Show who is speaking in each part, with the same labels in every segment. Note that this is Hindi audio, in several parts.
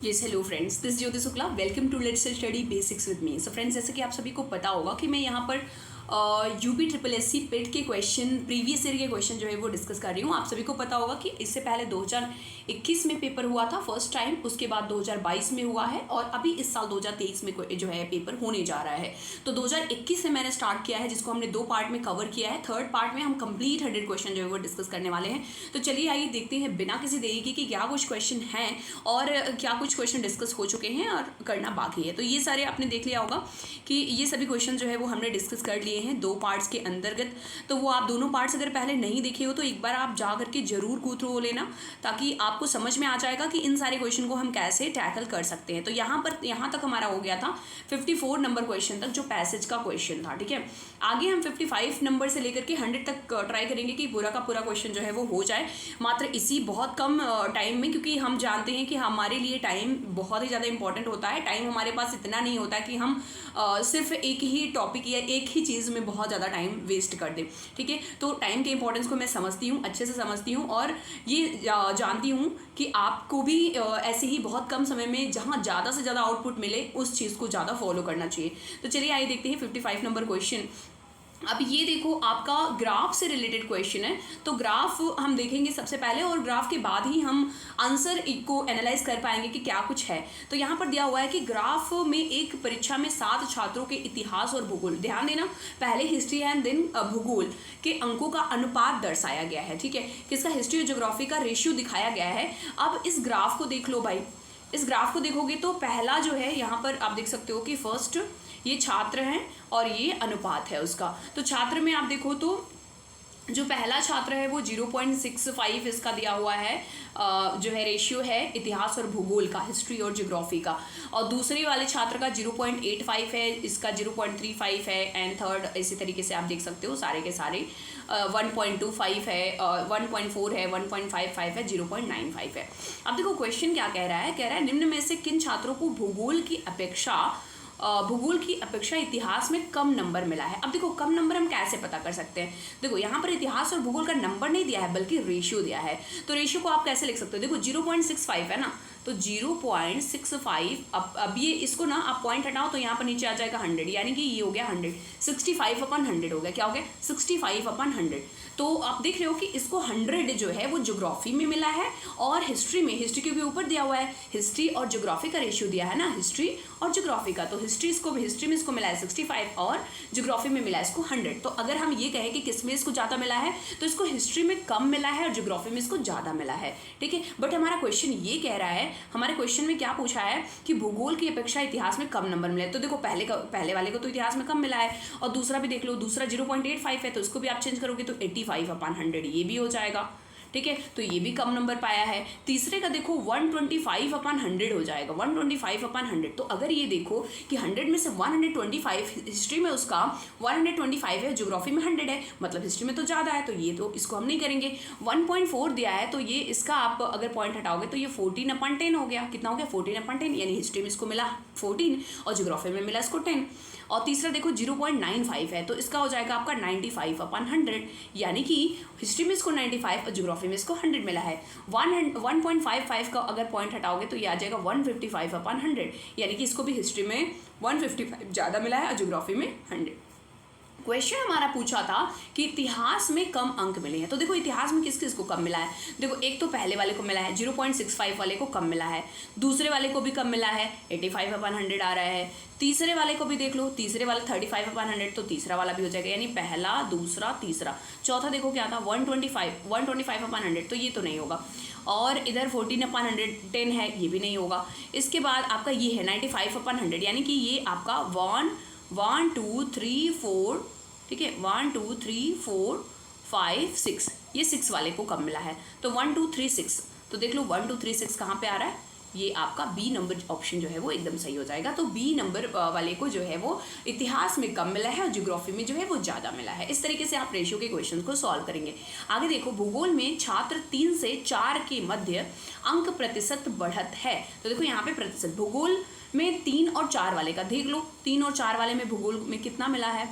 Speaker 1: Yes hello friends, this Jyoti Shukla. Welcome to let's study basics with me. So friends, जैसे कि आप सभी को पता होगा कि मैं यहाँ पर यूपी ट्रिपल एस सी पेट के क्वेश्चन, प्रीवियस ईयर के क्वेश्चन जो है वो डिस्कस कर रही हूँ। आप सभी को पता होगा कि इससे पहले 2021 में पेपर हुआ था फर्स्ट टाइम, उसके बाद 2022 में हुआ है और अभी इस साल 2023 में जो है पेपर होने जा रहा है। तो 2021 से मैंने स्टार्ट किया है, जिसको हमने 2 पार्ट में कवर किया है। थर्ड पार्ट में हम कंप्लीट 100 क्वेश्चन जो है वो डिस्कस करने वाले हैं। तो चलिए आइए देखते हैं बिना किसी देरी के कि क्या कुछ क्वेश्चन हैं और क्या कुछ क्वेश्चन डिस्कस हो चुके हैं और करना बाकी है। तो ये सारे आपने देख लिया होगा कि ये सभी क्वेश्चन जो है वो हमने डिस्कस कर लिए हैं 2 पार्ट्स के अंतर्गत। तो वो आप दोनों पार्ट्स अगर पहले नहीं देखे हो तो एक बार आप जा करके जरूर गो थ्रू हो लेना, ताकि आपको समझ में आ जाएगा कि इन सारे क्वेश्चन को हम कैसे टैकल कर सकते हैं। तो यहाँ तक हमारा हो गया था 54 नंबर क्वेश्चन तक, जो पैसेज का क्वेश्चन था। ठीक है, आगे हम 55 नंबर से लेकर के 100 तक ट्राई करेंगे कि पूरा का पूरा क्वेश्चन जो है वो हो जाए, मात्र इसी बहुत कम टाइम में, क्योंकि हम जानते हैं कि हमारे लिए टाइम बहुत ही ज़्यादा इंपॉर्टेंट होता है। टाइम हमारे पास इतना नहीं होता है कि हम सिर्फ एक ही टॉपिक या एक ही चीज़ में बहुत ज़्यादा टाइम वेस्ट कर दें। ठीक है, तो टाइम के इंपॉर्टेंस को मैं समझती हूँ, अच्छे से समझती हूँ और ये जानती हूँ कि आपको भी ऐसे ही बहुत कम समय में जहाँ ज़्यादा से ज़्यादा आउटपुट मिले उस चीज़ को ज़्यादा फॉलो करना चाहिए। तो चलिए आइए देखते हैं 55 नंबर क्वेश्चन। अब ये देखो, आपका ग्राफ से रिलेटेड क्वेश्चन है। तो ग्राफ हम देखेंगे सबसे पहले और ग्राफ के बाद ही हम आंसर को एनालाइज कर पाएंगे कि क्या कुछ है। तो यहाँ पर दिया हुआ है कि ग्राफ में एक परीक्षा में 7 छात्रों के इतिहास और भूगोल, ध्यान देना, पहले हिस्ट्री एंड देन भूगोल के अंकों का अनुपात दर्शाया गया है। ठीक है, किसका? हिस्ट्री और ज्योग्राफी का रेशियो दिखाया गया है। अब इस ग्राफ को देख लो भाई, इस ग्राफ को देखोगे तो पहला जो है यहाँ पर आप देख सकते हो कि फर्स्ट ये छात्र हैं और ये अनुपात है उसका। तो छात्र में आप देखो तो जो पहला छात्र है वो 0.65 इसका दिया हुआ है, जो है रेशियो है इतिहास और भूगोल का, हिस्ट्री और ज्योग्राफी का। और दूसरे वाले छात्र का 0.85 है, इसका 0.35 है, एंड थर्ड इसी तरीके से आप देख सकते हो सारे के सारे 1.25 है, 1.4 है, 1.55 है, 0.95 है। अब देखो क्वेश्चन क्या कह रहा है, कह रहा है निम्न में से किन छात्रों को भूगोल की अपेक्षा इतिहास में कम नंबर मिला है। अब देखो कम नंबर हम कैसे पता कर सकते हैं। देखो यहाँ पर इतिहास और भूगोल का नंबर नहीं दिया है बल्कि रेशियो दिया है। तो रेशियो को आप कैसे लिख सकते हो? देखो 0.65 है ना, तो 0.65, अब ये इसको ना आप पॉइंट हटाओ तो यहाँ पर नीचे आ जाएगा 100, यानी कि ये हो गया 100, 65/100 हो गया। क्या हो गया? 65/100। तो आप देख रहे हो कि इसको 100 जो है वो ज्योग्राफी में मिला है और हिस्ट्री में, हिस्ट्री के भी ऊपर दिया हुआ है, हिस्ट्री और ज्योग्राफी का रेशियो दिया है ना, हिस्ट्री और ज्योग्राफी का। तो हिस्ट्री में इसको मिला है 65 और ज्योग्राफी में मिला है इसको 100। तो अगर हम ये कहें कि किस में इसको ज़्यादा मिला है, तो इसको हिस्ट्री में कम मिला है और ज्योग्राफी में इसको ज़्यादा मिला है। ठीक है, बट हमारा क्वेश्चन ये कह रहा है, हमारे क्वेश्चन में क्या पूछा है कि भूगोल की अपेक्षा इतिहास में कम नंबर मिले। तो देखो पहले वाले को तो इतिहास में कम मिला है, और दूसरा भी देख लो, दूसरा 0.85 है, तो इसको भी आप चेंज करोगे तो 85/100 ये भी हो जाएगा। ठीक है, तो ये भी कम नंबर पाया है। तीसरे का देखो 125/100 हो जाएगा, 125/100। तो अगर ये देखो कि 100 में से 125 हिस्ट्री में उसका 125 है, ज्योग्राफी में 100 है, मतलब हिस्ट्री में तो ज़्यादा है, तो ये तो इसको हम नहीं करेंगे। 1.4 दिया है, तो ये इसका आप अगर पॉइंट हटाओगे तो ये 14/10 हो गया। कितना हो गया? 14/10, यानी हिस्ट्री में इसको मिला 14 और ज्योग्राफी में मिला इसको 10। और तीसरा देखो 0.95 है, तो इसका हो जाएगा आपका 95/100, यानी कि हिस्ट्री में इसको 95 और ज्योग्राफी में इसको 100 मिला है। 1.55 का अगर पॉइंट हटाओगे तो ये आ जाएगा 155/100, यानी कि इसको भी हिस्ट्री में 155 ज़्यादा मिला है और ज्योग्राफी में 100। क्वेश्चन हमारा पूछा था कि इतिहास में कम अंक मिले हैं। तो देखो इतिहास में किस किस को कम मिला है। देखो एक तो पहले वाले को मिला है, 0.65 वाले को कम मिला है, दूसरे वाले को भी कम मिला है, 85/100 आ रहा है। तीसरे वाले को भी देख लो, तीसरे वाला 35/100, तो तीसरा वाला भी हो जाएगा, यानी पहला, दूसरा, तीसरा। चौथा देखो क्या था, 125/100, तो ये तो नहीं होगा। और इधर 14/110 है, ये भी नहीं होगा। इसके बाद आपका ये है 95/100, यानी कि ये आपका 1 2 3 4, ठीक है, 1 2 3 4 5 6, ये 6 वाले को कम मिला है। तो 1 2 3 6, तो देख लो 1 2 3 6 कहाँ पे आ रहा है? ये आपका बी नंबर ऑप्शन जो है वो एकदम सही हो जाएगा। तो बी नंबर वाले को जो है वो इतिहास में कम मिला है और ज्योग्राफी में जो है वो ज़्यादा मिला है। इस तरीके से आप रेशियो के क्वेश्चन को सॉल्व करेंगे। आगे देखो, भूगोल में छात्र 3 से 4 के मध्य अंक प्रतिशत बढ़त है। तो देखो यहाँ पे प्रतिशत, भूगोल में 3 और 4 वाले का देख लो, 3 और 4 वाले में भूगोल में कितना मिला है।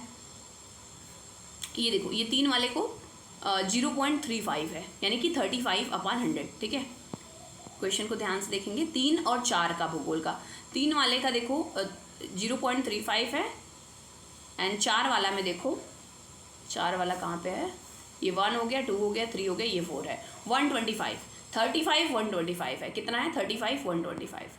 Speaker 1: ये देखो, ये 3 वाले को 0.35 है, यानी कि 35/100। ठीक है, क्वेश्चन को ध्यान से देखेंगे, 3 और 4 का भूगोल का। 3 वाले का देखो 0.35 है, एंड 4 वाला में देखो, 4 वाला कहाँ पे है, ये 1 हो गया, 2 हो गया, 3 हो गया, ये 4 है। 125, 35 125 है, कितना है 35 125,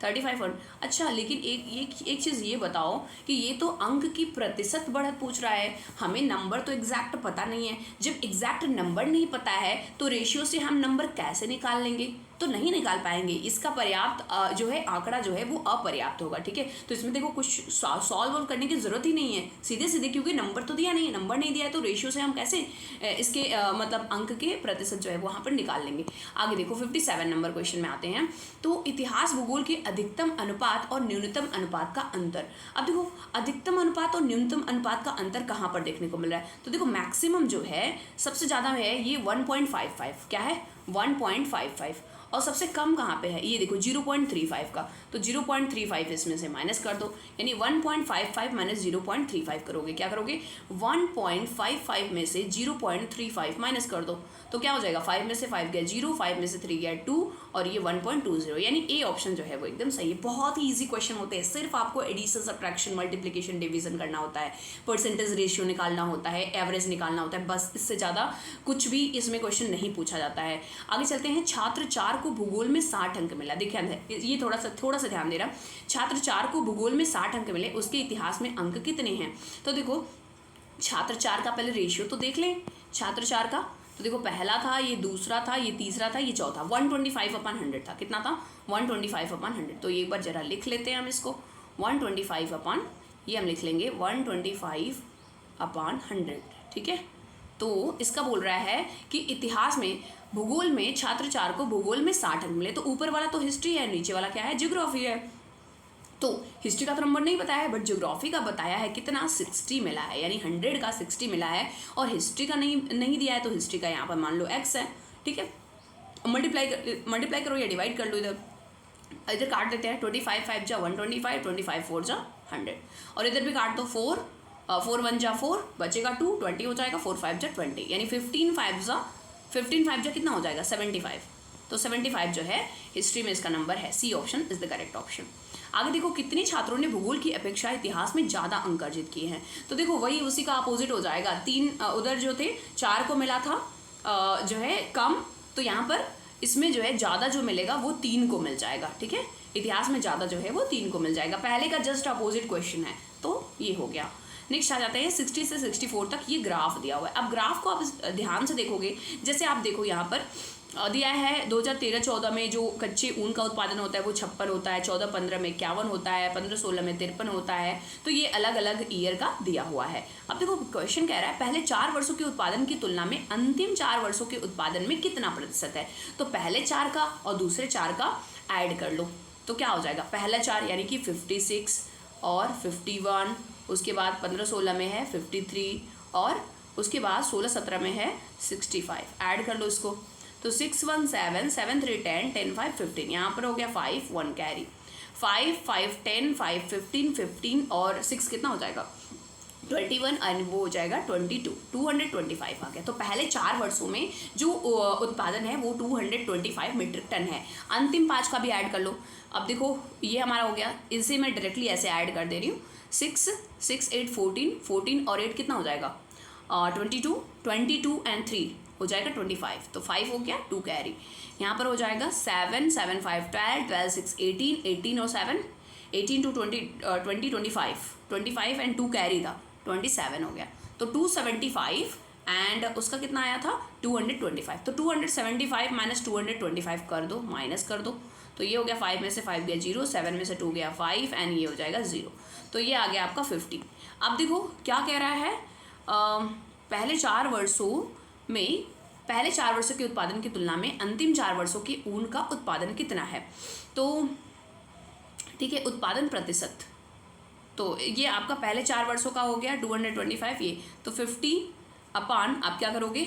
Speaker 1: 35 1। अच्छा, लेकिन एक चीज़ ये बताओ कि ये तो अंक की प्रतिशत बढ़त पूछ रहा है, हमें नंबर तो एग्जैक्ट पता नहीं है। जब एग्जैक्ट नंबर नहीं पता है तो रेशियो से हम नंबर कैसे निकाल लेंगे, तो नहीं निकाल पाएंगे। इसका पर्याप्त जो है आंकड़ा जो है वो अपर्याप्त होगा, ठीक है। तो इसमें देखो कुछ सॉल्व करने की ज़रूरत ही नहीं है, सीधे सीधे, क्योंकि नंबर तो दिया नहीं है, नंबर नहीं दिया है तो रेशियो से हम कैसे इसके मतलब अंक के प्रतिशत जो है वहाँ पर निकाल लेंगे। आगे देखो 57 नंबर क्वेश्चन में आते हैं। तो इतिहास भूगोल के अधिकतम अनुपात और न्यूनतम अनुपात का अंतर। अब देखो अधिकतम अनुपात और न्यूनतम अनुपात का अंतर कहाँ पर देखने को मिल रहा है, तो देखो मैक्सिमम जो है सबसे ज़्यादा है ये 1.55, क्या है 1.55, और सबसे कम कहाँ पे है, ये देखो 0.35 का, तो 0.35 इसमें से माइनस कर दो, यानी 1.55 माइनस 0.35 करोगे, क्या करोगे 1.55 में से 0.35 माइनस कर दो, तो क्या हो जाएगा 5 में से 5 गया 0, 5 में से 3 गया 2, और ये 1.20, यानी ए ऑप्शन जो है वो एकदम सही है। बहुत ही ईजी क्वेश्चन होते हैं, सिर्फ आपको एडिशन सब्ट्रैक्शन मल्टीप्लिकेशन डिवीजन करना होता है, परसेंटेज रेशियो निकालना होता है, एवरेज निकालना होता है, बस इससे ज़्यादा कुछ भी इसमें क्वेश्चन नहीं पूछा जाता है। आगे चलते हैं, छात्र 4 को भूगोल में 60 अंक मिला। देखिए ये थोड़ा सा ध्यान दे रहा, छात्र 4 को भूगोल में 60 अंक मिले, उसके इतिहास में अंक कितने हैं। तो देखो छात्र 4 का पहले रेशियो तो देख लें, छात्र 4 का तो देखो पहला था, ये दूसरा था, ये तीसरा था, ये चौथा, 125/100 था, कितना था 125/100। तो एक बार जरा लिख लेते हैं हम इसको, 125 अपन ये हम लिख लेंगे 125/100, ठीक है। तो इसका बोल रहा है कि इतिहास में भूगोल में छात्र 4 को भूगोल में 60 अंक मिले। तो ऊपर वाला तो हिस्ट्री है, नीचे वाला क्या है ज्योग्राफी है। तो हिस्ट्री का तो नंबर नहीं बताया है, बट ज्योग्राफी का बताया है, कितना 60 मिला है, यानी 100 का 60 मिला है, और हिस्ट्री का नहीं दिया है, तो हिस्ट्री का यहाँ पर मान लो x है, ठीक है। मल्टीप्लाई करो या डिवाइड कर लो, इधर काट देते हैं, 25 5 जा 125, 25 4 जा 100, और इधर भी काट दो, 4 1 जा 4 बचेगा 2, 20 हो जाएगा, 4 5 जा 20, यानी 15 5 जा कितना हो जाएगा 75। तो 75 जो है हिस्ट्री में इसका नंबर है, C option is the correct option. आगे देखो कितने छात्रों ने भूगोल की अपेक्षा इतिहास में ज़्यादा अंक अर्जित किए हैं। तो देखो वही उसी का अपोजिट हो जाएगा, 3 उधर जो थे 4 को मिला था जो है कम, तो यहाँ पर इसमें जो है ज़्यादा जो मिलेगा वो 3 को मिल जाएगा, ठीक है। इतिहास में ज़्यादा जो है वो 3 को मिल जाएगा, पहले का जस्ट अपोजिट क्वेश्चन है, तो ये हो गया। नेक्स्ट आ जाते हैं 60 से 64 तक, ये ग्राफ दिया हुआ है। अब ग्राफ को आप ध्यान से देखोगे, जैसे आप देखो यहाँ पर दिया है 2013-14 में जो कच्चे ऊन का उत्पादन होता है वो 56 होता है, 14-15 में 51 होता है, 15-16 में 53 होता है, तो ये अलग अलग ईयर का दिया हुआ है। अब देखो क्वेश्चन कह रहा है पहले 4 वर्षों के उत्पादन की तुलना में अंतिम 4 वर्षों के उत्पादन में कितना प्रतिशत है। तो पहले 4 का और दूसरे 4 का ऐड कर लो, तो क्या हो जाएगा, पहला 4 यानी कि 56 और 51, उसके बाद 15-16 में है 53, और उसके बाद 16-17 में है 65, ऐड कर लो इसको, तो 6 1 7 7 3 10 10 5 15, यहाँ पर हो गया 5 1 कैरी, 5 5 10 5 15 15 और 6 कितना हो जाएगा 21, और वो हो जाएगा 22, 225 आ गया। तो पहले 4 वर्षों में जो उत्पादन है वो 225 मीट्रिक टन है। अंतिम 5 का भी ऐड कर लो। अब देखो ये हमारा हो गया, इसे मैं डायरेक्टली ऐसे ऐड कर दे रही हूँ, 6 6 8 14 14 और 8 कितना हो जाएगा 22, 22 एंड 3 हो जाएगा 25, तो 5 हो गया 2 कैरी, यहाँ पर हो जाएगा 7 7 5 12 12 6 18 18 और 7 18 to 20 25 25 एंड 2 कैरी था 27 हो गया, तो 275 एंड उसका कितना आया था 225, तो 275 माइनस 225 कर दो, माइनस कर दो, तो ये हो गया 5 में से 5 गया 0, 7 में से 2 गया 5 एंड ये हो जाएगा 0, तो ये आ गया आपका 50। अब देखो क्या कह रहा है, पहले 4 वर्षों के उत्पादन की तुलना में अंतिम 4 वर्षों के ऊन का उत्पादन कितना है। तो ठीक है, उत्पादन प्रतिशत, तो ये आपका पहले 4 वर्षों का हो गया 225, ये तो 50 अपान आप क्या करोगे,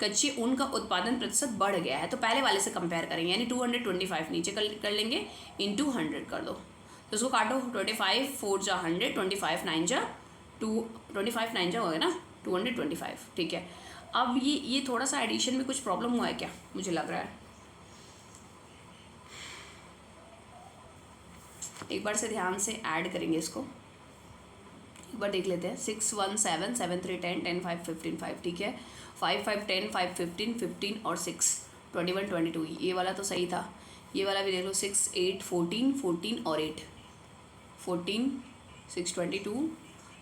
Speaker 1: कच्चे ऊन का उत्पादन प्रतिशत बढ़ गया है तो पहले वाले से कंपेयर करेंगे, यानी 225 नीचे कर लेंगे, इंटू 100 कर दो, तो उसको काटो, 25 4 जा 100, 25 9 जा 25 9 जा हो गया ना 225, ठीक है। अब ये थोड़ा सा एडिशन में कुछ प्रॉब्लम हुआ है क्या, मुझे लग रहा है एक बार से ध्यान से ऐड करेंगे इसको, एक बार देख लेते हैं। 6 1 7 7 3 10 10 5 15 5, ठीक है। 5 5 10 5 15 15 और 6 21 22, ये वाला तो सही था। ये वाला भी देख लो, 6 8 14 14 और 8 14 6 22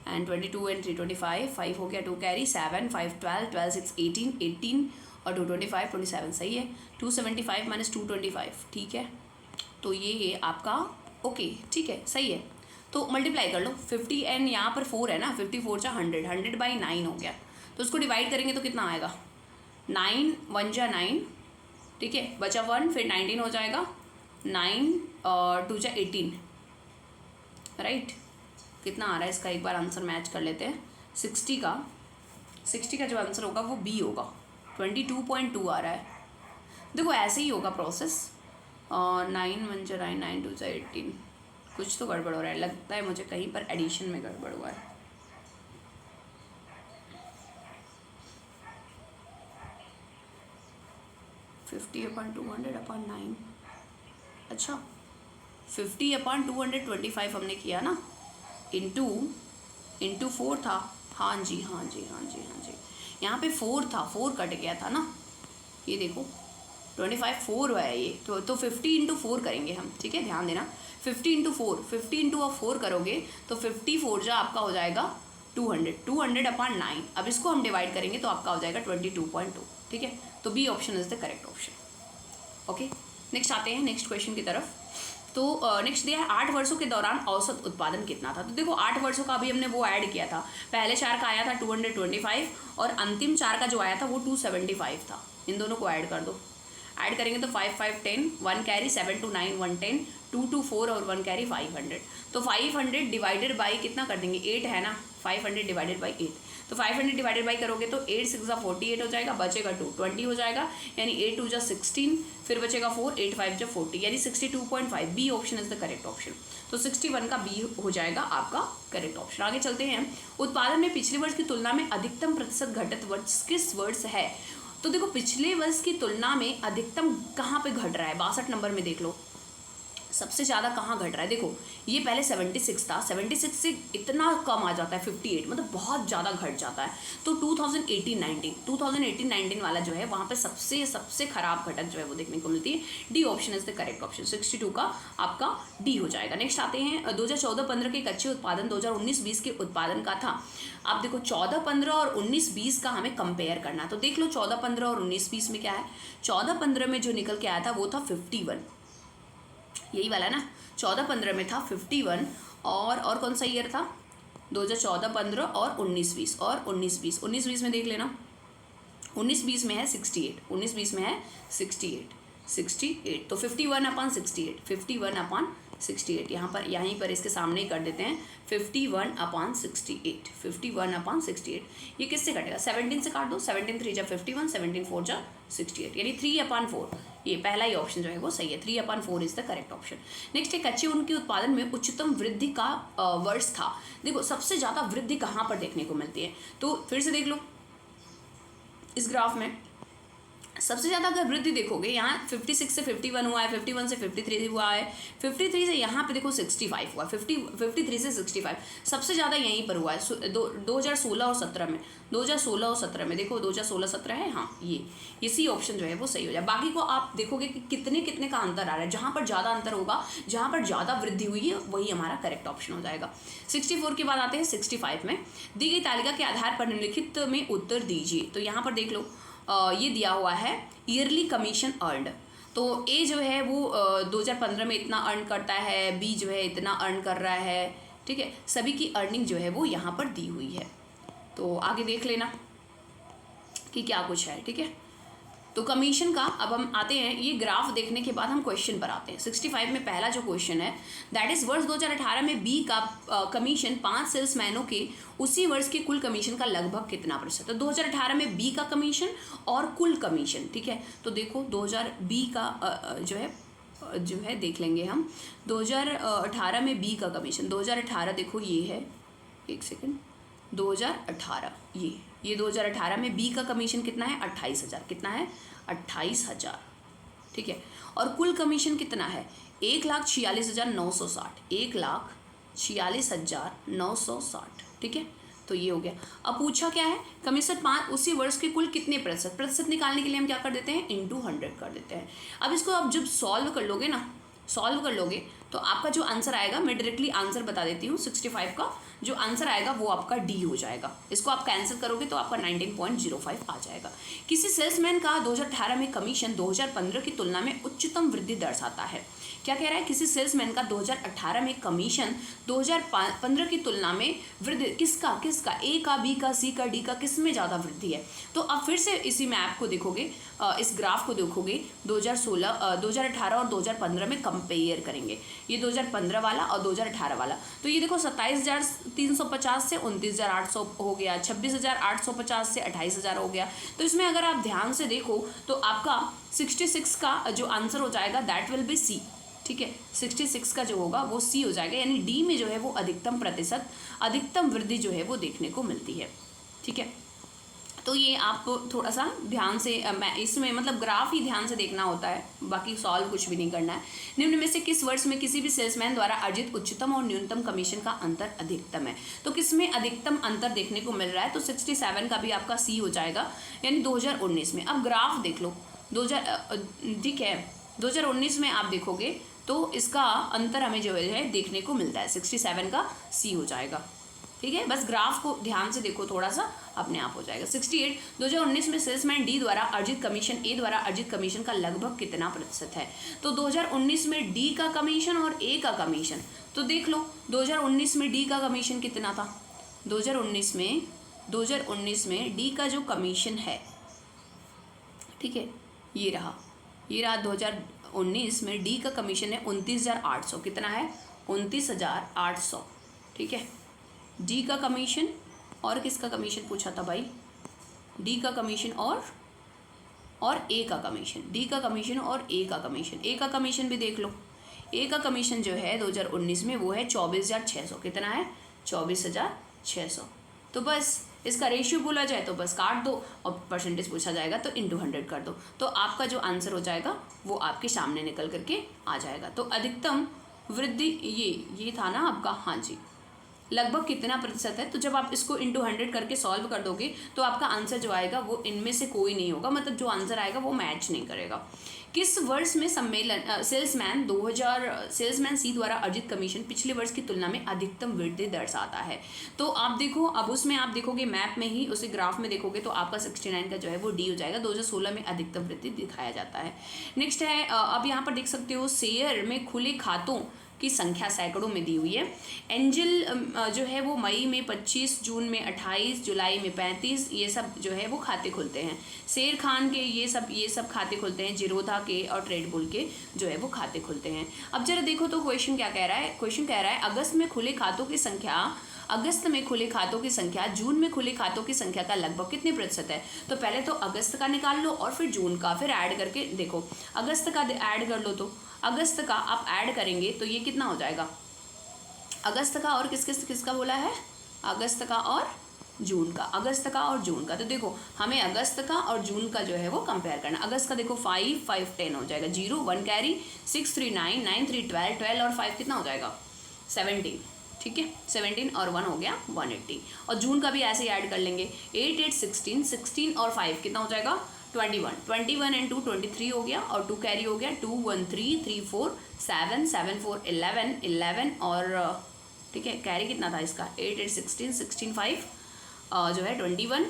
Speaker 1: एंड 22 एंड 3 25, 5 हो गया 2 कैरी, 7 5 12 12 6 18 18 और 2 25 27, सही है। 275 माइनस 225, ठीक है। तो ये आपका ओके, ठीक है, सही है। तो मल्टीप्लाई कर लो 50 एंड यहाँ पर 4 है ना, 54 जा 100, 100 बाई 9 हो गया। तो उसको डिवाइड करेंगे तो कितना आएगा, 9 1 जा 9, ठीक है, बचा 1, फिर 19 हो जाएगा, 9 और 2 जा 18, राइट। कितना आ रहा है इसका, एक बार आंसर मैच कर लेते हैं। 60 का जो आंसर होगा वो बी होगा, 22.2 आ रहा है। देखो ऐसे ही होगा प्रोसेस। 9 1 जा 9 9 2 जा 18, कुछ तो गड़बड़ हो रहा है, लगता है मुझे कहीं पर एडिशन में गड़बड़ हुआ है। फिफ्टी अपॉन 200 अपॉन 9, अच्छा 50 अपॉन 225 हमने किया ना, इंटू 4 था। हाँ जी हाँ जी हाँ जी हाँ जी, यहाँ पे 4 था, 4 कट गया था ना, ये देखो 25 4 है ये, तो 50 इंटू 4 करेंगे हम, ठीक है, ध्यान देना। 50 इंटू 4, 50 इंटू 4 करोगे तो 54 जा आपका हो जाएगा 200, 200 अपॉन 9। अब इसको हम डिवाइड करेंगे तो आपका हो जाएगा 22.2, ठीक है। तो B option is the correct option. Okay, next आते हैं नेक्स्ट क्वेश्चन की तरफ। तो नेक्स्ट दिया है 8 वर्षों के दौरान औसत उत्पादन कितना था। तो देखो 8 वर्षों का अभी हमने वो ऐड किया था, पहले 4 का आया था 225 और अंतिम 4 का जो आया था वो 275 था। इन दोनों को ऐड कर दो, ऐड करेंगे तो 5 5 10, 1 कैरी, 7 2 9 110, 2 2 4 और 1 कैरी 500। तो 500 डिवाइडेड बाई कितना कर देंगे, 8 है ना, 500 डिवाइडेड बाई 8, तो 500 डिवाइडेड बाई करोगे तो 8 6 जा 48 हो जाएगा, बचेगा 2 20 हो जाएगा, यानी 8 2 जा 16, फिर बचेगा 4, 8 5 जा 40, यानी 62.5। B option is the correct option. तो 61 का बी हो जाएगा आपका करेक्ट ऑप्शन। आगे चलते हैं। उत्पादन में पिछले वर्ष की तुलना में अधिकतम प्रतिशत घटत वर्ष किस वर्ष है। तो देखो पिछले वर्ष की तुलना में अधिकतम कहाँ पे घट रहा है, 62 नंबर में देख लो सबसे ज़्यादा कहाँ घट रहा है। देखो ये पहले 76 था, 76 से इतना कम आ जाता है 58, मतलब बहुत ज़्यादा घट जाता है। तो 2018-19 वाला जो है वहाँ पे सबसे खराब घटक जो है वो देखने को मिलती है। D option is the correct option, 62 का आपका डी हो जाएगा। नेक्स्ट आते हैं 2014-15 के कच्चे उत्पादन 2019-20 के उत्पादन का था। आप देखो 14-15 और 19-20 का हमें कंपेयर करना, तो देख लो 14-15 और 19-20 में क्या है। 14-15 में जो निकल के आया था वो था 51, यही वाला ना, 14-15 में था 51, और कौन सा ईयर था 2014-15 और 19-20 और 19-20 में देख लेना, 19-20 में है 68, 19-20 में है 68, तो 51/68 यहीं पर इसके सामने ही कर देते हैं, 51/68। ये किससे कटेगा, 17 से काट दो, 17 3 जा 51, 17 4 जा 68, यानी 3/4। ये पहला ही ऑप्शन जो है वो सही है, 3/4 is the correct option. Next है कच्चे ऊन के उत्पादन में उच्चतम वृद्धि का वर्ष था। देखो सबसे ज़्यादा वृद्धि कहाँ पर देखने को मिलती है, तो फिर से देख लो इस ग्राफ में सबसे ज़्यादा अगर वृद्धि देखोगे यहाँ 56 से 51 हुआ है, 51 से 53 हुआ है, 53 से यहाँ पे देखो 65 हुआ, 53 से 65 सबसे ज़्यादा यहीं पर हुआ है 2016 और 17 में। 2016 और 17 में देखो 2016-17 है, हाँ ये इसी ऑप्शन जो है वो सही हो जाए। बाकी को आप देखोगे कि कितने का अंतर आ रहा है, जहाँ पर ज़्यादा अंतर होगा, जहाँ पर ज़्यादा वृद्धि हुई है वही हमारा करेक्ट ऑप्शन हो जाएगा। 64 के बाद आते हैं 65 में, दी गई तालिका के आधार पर निम्नलिखित में उत्तर दीजिए। तो यहाँ पर देख लो ये दिया हुआ है ईयरली कमीशन अर्नड, तो ए जो है वो 2015 में इतना अर्न करता है, बी जो है इतना अर्न कर रहा है, ठीक है, सभी की अर्निंग जो है वो यहाँ पर दी हुई है। तो आगे देख लेना कि क्या कुछ है, ठीक है। तो कमीशन का अब हम आते हैं, ये ग्राफ देखने के बाद हम क्वेश्चन पर आते हैं। 65 में पहला जो क्वेश्चन है दैट इज़ वर्ष 2018 में बी का कमीशन 5 सेल्समैनों के उसी वर्ष के कुल कमीशन का लगभग कितना प्रतिशत। तो 2018 में बी का कमीशन और कुल कमीशन, ठीक है। तो देखो 2000 बी का जो है देख लेंगे हम, 2018 में बी का कमीशन, 2018 देखो ये है, एक सेकेंड, 2018 ये 2018 में बी का कमीशन कितना है 28,000, कितना है 28,000, ठीक है। और कुल कमीशन कितना है 1,46,960, 1,46,960, ठीक है। तो ये हो गया। अब पूछा क्या है, कमीशन 5 उसी वर्ष के कुल कितने प्रतिशत निकालने के लिए हम क्या कर देते हैं, इंटू 100 कर देते हैं। अब इसको आप जब सॉल्व कर लोगे तो आपका जो आंसर आएगा, मैं डायरेक्टली आंसर बता देती हूँ, 65 का जो आंसर आएगा वो आपका डी हो जाएगा। इसको आप कैंसिल करोगे तो आपका 19.05 आ जाएगा। किसी सेल्समैन का 2018 में कमीशन 2015 की तुलना में उच्चतम वृद्धि दर्शाता है। क्या कह रहा है, किसी सेल्समैन का 2018 में कमीशन 2015 की तुलना में वृद्धि, किसका, ए का, बी का, सी का, डी का, किस में ज़्यादा वृद्धि है। तो अब फिर से इसी मैप को देखोगे, इस ग्राफ को देखोगे, 2018 और 2015 में कंपेयर करेंगे, ये 2015 वाला और 2018 वाला। तो ये देखो 27,350 से 29,800 हो गया, 26,850 से 28,000 हो गया। तो इसमें अगर आप ध्यान से देखो तो आपका 66 का जो आंसर हो जाएगा दैट विल बी सी, ठीक है। 66 का जो होगा वो सी हो जाएगा, यानी डी में जो है वो अधिकतम वृद्धि जो है वो देखने को मिलती है, ठीक है। तो ये आप थोड़ा सा ध्यान से, इसमें मतलब ग्राफ ही ध्यान से देखना होता है, बाकी सॉल्व कुछ भी नहीं करना है। निम्न में से किस वर्ष में किसी भी सेल्समैन द्वारा अर्जित उच्चतम और न्यूनतम कमीशन का अंतर अधिकतम है। तो किसमें अधिकतम अंतर देखने को मिल रहा है, तो 67 का भी आपका सी हो जाएगा, यानी 2019 में। अब ग्राफ देख लो, 2000, ठीक है, 2019 में आप देखोगे तो इसका अंतर हमें जो है देखने को मिलता है, 67 का सी हो जाएगा, ठीक है। बस ग्राफ को ध्यान से देखो, थोड़ा सा अपने आप हो जाएगा। 68, 2019 में सेल्समैन डी द्वारा अर्जित कमीशन ए द्वारा अर्जित कमीशन का लगभग कितना प्रतिशत है। तो 2019 में डी का कमीशन और ए का कमीशन, तो देख लो 2019 में डी का कमीशन कितना था। 2019 में डी का जो कमीशन है, ठीक है, ये रहा 2019 में डी का कमीशन है 29,800, कितना है, 29,800, ठीक है। डी का कमीशन और किसका कमीशन पूछा था भाई, डी का कमीशन और ए का कमीशन, डी का कमीशन और ए का कमीशन। ए का कमीशन भी देख लो, ए का कमीशन जो है 2019 में वो है 24,600, कितना है, 24,600। तो बस इसका रेशियो बोला जाए तो बस काट दो और परसेंटेज पूछा जाएगा तो इंटू 100 कर दो, तो आपका जो आंसर हो जाएगा वो आपके सामने निकल करके आ जाएगा। तो अधिकतम वृद्धि ये था ना आपका, हाँ जी, लगभग कितना प्रतिशत है। तो जब आप इसको इंटू 100 करके सॉल्व कर दोगे तो आपका आंसर जो आएगा वो इनमें से कोई नहीं होगा, मतलब जो आंसर आएगा वो मैच नहीं करेगा। किस वर्ष में सेल्समैन सी द्वारा अर्जित कमीशन पिछले वर्ष की तुलना में अधिकतम वृद्धि दर्शाता है। तो आप देखो, अब उसमें आप देखोगे मैप में ही, उसे ग्राफ में देखोगे तो आपका 69 का जो है वो डी हो जाएगा। 2016 में अधिकतम वृद्धि दिखाया जाता है। नेक्स्ट है, अब यहाँ पर देख सकते हो शेयर में खुले खातों की संख्या सैकड़ों में दी हुई है। एंजल जो है वो मई में 25, जून में 28, जुलाई में 35, ये सब जो है वो खाते खुलते हैं। शेर खान के ये सब खाते खुलते हैं, जीरोधा के और ट्रेड बुल के जो है वो खाते खुलते हैं। अब जरा देखो तो क्वेश्चन क्या कह रहा है, क्वेश्चन कह रहा है अगस्त में खुले खातों की संख्या जून में खुले खातों की संख्या का लगभग कितने प्रतिशत है। तो पहले तो अगस्त का निकाल लो और फिर जून का, फिर ऐड करके देखो, अगस्त का ऐड कर लो, तो अगस्त का आप ऐड करेंगे तो ये कितना हो जाएगा, अगस्त का और किसका बोला है, अगस्त का और जून का, अगस्त का और जून का। तो देखो हमें अगस्त का और जून का जो है वो कंपेयर करना। अगस्त का देखो 5, 5, 10 हो जाएगा, 0, 1 कैरी, 6, 3, 9, 9, 3, 12, 12 और 5 कितना हो जाएगा, 17, ठीक है, 17 और 1 हो गया 180। और जून का भी ऐसे ही ऐड कर लेंगे, 8, 8, 16, 16 और 5 कितना हो जाएगा, 21, 21 एंड 2 23 हो गया और 2 कैरी हो गया, 2, 1, 3, 3, 4, 7, 7, 4, 11, 11 और ठीक है कैरी कितना था इसका, 8, 8, 16, 16, 5 जो है 21,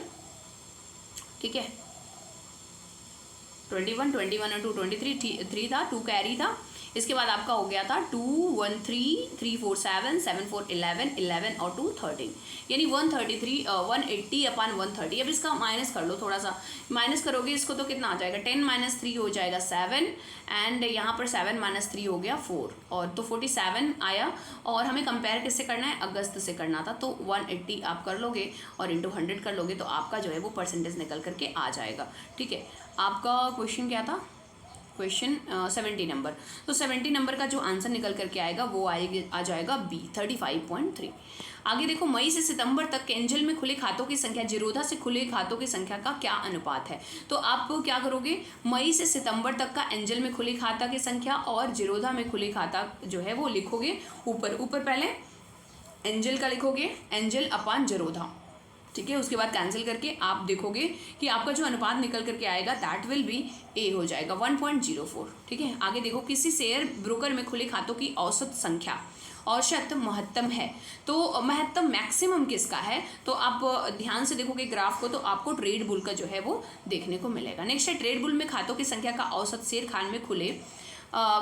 Speaker 1: ठीक है 21, 21 और 2 23, 3 था, 2 कैरी था। इसके बाद आपका हो गया था 2, 1, 3, 3, 4, 7, 7, 4, 11, 11 और 2 13, यानी 133, 180 अपॉन 130। अब इसका माइनस कर लो, थोड़ा सा माइनस करोगे इसको तो कितना आ जाएगा, 10 - 3 हो जाएगा 7 एंड यहाँ पर 7 - 3 हो गया 4 और तो 47 आया। और हमें कंपेयर किससे करना है, अगस्त से करना था, तो 180 आप कर लोगे और इंटू 100 कर लोगे तो आपका जो है वो परसेंटेज निकल करके आ जाएगा। ठीक है, आपका क्वेश्चन क्या था, क्वेश्चन 70 नंबर। तो 70 नंबर का जो आंसर निकल करके आएगा वो आ जाएगा बी 35.3। आगे देखो, मई से सितंबर तक एंजल में खुले खातों की संख्या जीरोधा से खुले खातों की संख्या का क्या अनुपात है। तो आप क्या करोगे, मई से सितंबर तक का एंजल में खुले खाता की संख्या और जीरोधा में खुले खाता जो है वो लिखोगे ऊपर ऊपर, पहले एंजल का लिखोगे, एंजल अपान जीरोधा, ठीक है। उसके बाद कैंसिल करके आप देखोगे कि आपका जो अनुपात निकल करके आएगा दैट विल बी ए हो जाएगा 1.04, ठीक है। आगे देखो, किसी शेयर ब्रोकर में खुले खातों की औसत संख्या औसत महत्तम है। तो महत्तम मैक्सिमम किसका है, तो आप ध्यान से देखोगे ग्राफ को तो आपको ट्रेड बुल का जो है वो देखने को मिलेगा। नेक्स्ट है, ट्रेड बुल में खातों की संख्या का औसत शेर खान में खुले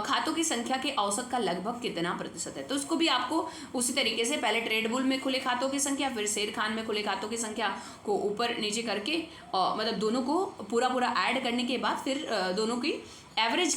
Speaker 1: खातों की संख्या के औसत का लगभग कितना प्रतिशत है। तो उसको भी आपको उसी तरीके से पहले ट्रेड बुल में खुले खातों की संख्या, फिर शेर खान में खुले खातों की संख्या को ऊपर नीचे करके मतलब दोनों को पूरा ऐड करने के बाद फिर दोनों की एवरेज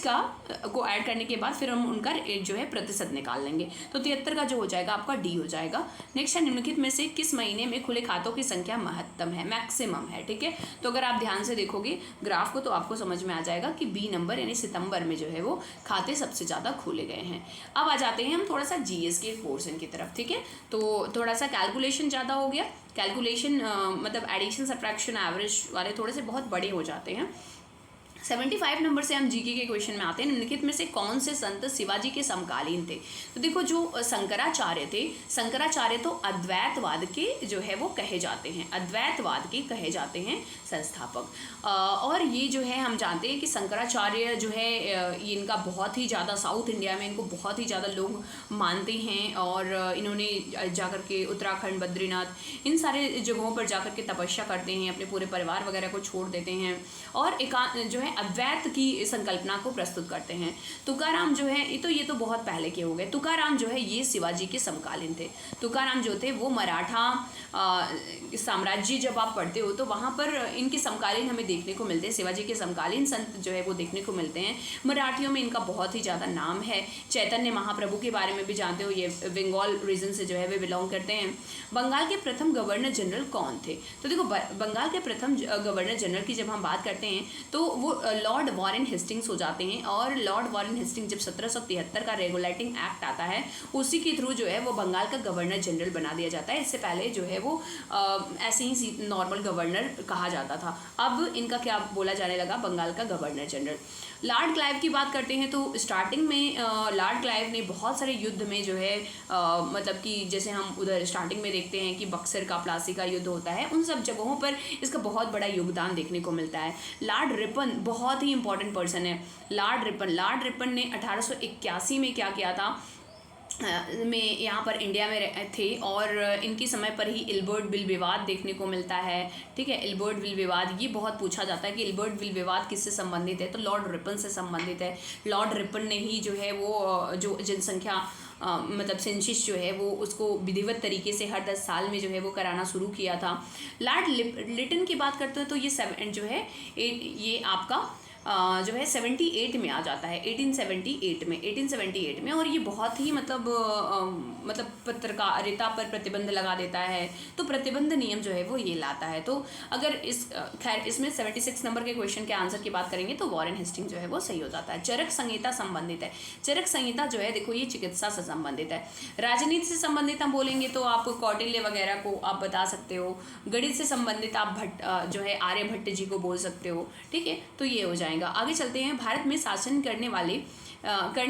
Speaker 1: को ऐड करने के बाद फिर हम उनका जो है प्रतिशत निकाल लेंगे। तो 73 का जो हो जाएगा आपका डी हो जाएगा। नेक्स्ट है, निम्नलिखित में से किस महीने में खुले खातों की संख्या महत्तम है, मैक्सिमम है, ठीक है। तो अगर आप ध्यान से देखोगे ग्राफ को तो आपको समझ में आ जाएगा कि बी नंबर यानी सितंबर में जो है वो खाते सबसे ज़्यादा खोले गए हैं। अब आ जाते हैं हम थोड़ा सा जीएस के पोर्शन की तरफ, ठीक है। तो थोड़ा सा कैलकुलेशन ज़्यादा हो गया, कैलकुलेशन मतलब एडिशन सब्ट्रैक्शन एवरेज वाले थोड़े से बहुत बड़े हो जाते हैं। 75 नंबर से हम जीके के क्वेश्चन में आते हैं। निम्नलिखित में से कौन से संत शिवाजी के समकालीन थे। तो देखो, जो शंकराचार्य थे, शंकराचार्य तो अद्वैतवाद के जो है वो कहे जाते हैं, अद्वैतवाद के कहे जाते हैं संस्थापक। और ये जो है हम जानते हैं कि शंकराचार्य जो है ये इनका बहुत ही ज़्यादा साउथ इंडिया में इनको बहुत ही ज़्यादा लोग मानते हैं और इन्होंने जाकर के उत्तराखंड, बद्रीनाथ, इन सारे जगहों पर जाकर के तपस्या करते हैं, अपने पूरे परिवार वगैरह को छोड़ देते हैं और जो है अद्वैत की संकल्पना को प्रस्तुत करते हैं। तुकाराम जो है ये तो बहुत पहले के हो गए। तुकाराम जो है ये शिवाजी के समकालीन थे। तुकाराम जो थे वो मराठा साम्राज्य जब आप पढ़ते हो तो वहाँ पर इनके समकालीन हमें देखने को मिलते हैं, शिवाजी के समकालीन संत जो है वो देखने को मिलते हैं। मराठियों में इनका बहुत ही ज़्यादा नाम है। चैतन्य महाप्रभु के बारे में भी जानते हो, ये बंगाल रीजन से जो है वे बिलोंग करते हैं। बंगाल के प्रथम गवर्नर जनरल कौन थे। तो देखो, बंगाल के प्रथम गवर्नर जनरल की जब हम बात करते हैं तो वो लॉर्ड वॉरेन हेस्टिंग्स हो जाते हैं। और लॉर्ड वॉरेन हेस्टिंग्स जब 1773 का रेगुलेटिंग एक्ट आता है उसी के थ्रू जो है वो बंगाल का गवर्नर जनरल बना दिया जाता है। इससे पहले जो है वो ऐसे ही नॉर्मल गवर्नर कहा जाता था। अब इनका क्या बोला जाने लगा, बंगाल का गवर्नर जनरल। लॉर्ड क्लाइव की बात करते हैं तो स्टार्टिंग में लॉर्ड क्लाइव ने बहुत सारे युद्ध में जो है मतलब कि जैसे हम उधर स्टार्टिंग में देखते हैं कि बक्सर का प्लासी का युद्ध होता है, उन सब जगहों पर इसका बहुत बड़ा योगदान देखने को मिलता है। लॉर्ड रिपन बहुत ही इंपॉर्टेंट पर्सन है। लॉर्ड रिपन ने 1881 में क्या किया था, में यहाँ पर इंडिया में थे और इनकी समय पर ही इल्बर्ट बिल विवाद देखने को मिलता है, ठीक है। इल्बर्ट बिल विवाद ये बहुत पूछा जाता है कि इल्बर्ट बिल विवाद किससे संबंधित है, तो लॉर्ड रिपन से संबंधित है। लॉर्ड रिपन ने ही जो है वो जो जनसंख्या मतलब सेंसस जो है वो उसको विधिवत तरीके से हर 10 साल में जो है वो कराना शुरू किया था। लॉर्ड लिटन की बात करते हैं तो ये जो है ये आपका जो है 78 में आ जाता है, 1878 में और ये बहुत ही मतलब पत्रकारिता पर प्रतिबंध लगा देता है। तो प्रतिबंध नियम जो है वो ये लाता है। तो अगर खैर इसमें 76 नंबर के क्वेश्चन के आंसर की बात करेंगे तो वॉरेन हेस्टिंग्स जो है वो सही हो जाता है। चरक संहिता संबंधित है। चरक संहिता जो है देखो ये चिकित्सा से संबंधित है। राजनीति से संबंधित हम बोलेंगे तो आप कौटिल्य वगैरह को आप बता सकते हो। गणित से संबंधित आप जो है आर्यभट्ट जी को बोल सकते हो, ठीक है। तो ये हो जाए। आगे चलते हैं। भारत में शासन करने